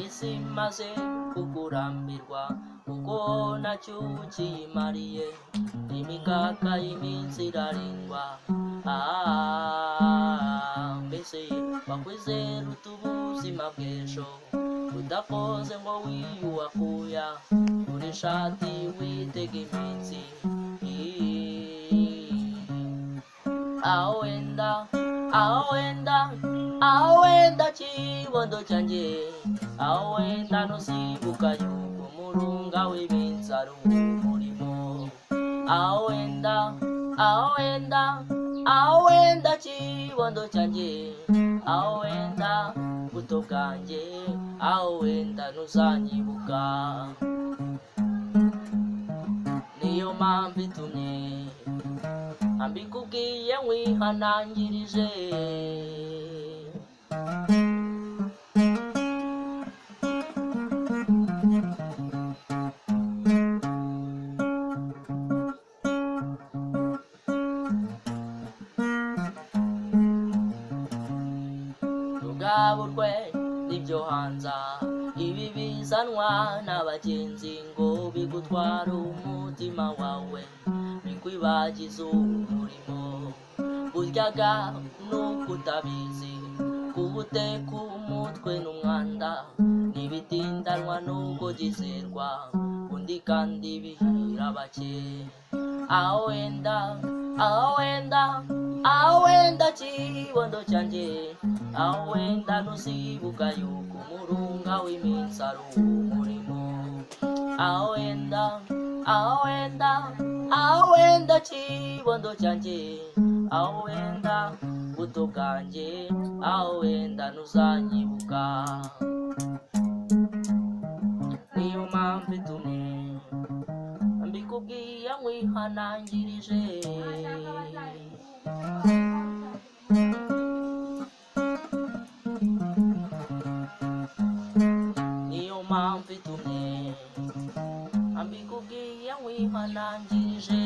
isi maze kukurambirwa kuko ntacyo ukiyimariye, imikaka y'iminsi irarindwa. Mbese wakwizera utubuzima bw'ejo, udakoze ngo wiyuwakuya, uri ishati witega iminsi. Awenda kibondo cyanjye, awenda nusibuka yuko umurunga w'iminsi ari umurimo. Awenda kibondo cyanjye, awenda buto bwanjye, awenda ntuzanyibuka. Niyo mpamvu itumye ambikubwiye nkwihanangirije. Rugaburwe n'ibyo hanza, ibi bizanwa n'abagenzi ngo bigutwara umutima wawe, bikwibagiza umurimo. Buryaga nuko utabizi, kubuteka umutwe n'umwanda, ntibitindanwa n'ubwo gizerwa, undi kandi bihira bake. Awenda kibondo cyanjye, awenda nusibuka yuko umurunga w'iminsi ari umurimo. Awenda kibondo cyanjye, awenda buto bwanjye, awenda ntuzanyibuka. Niyo mpamvu itumye mbikubwiye nkwihanangirije. Niyo mpamvu itumye mbikubwiye nkwihanangirije.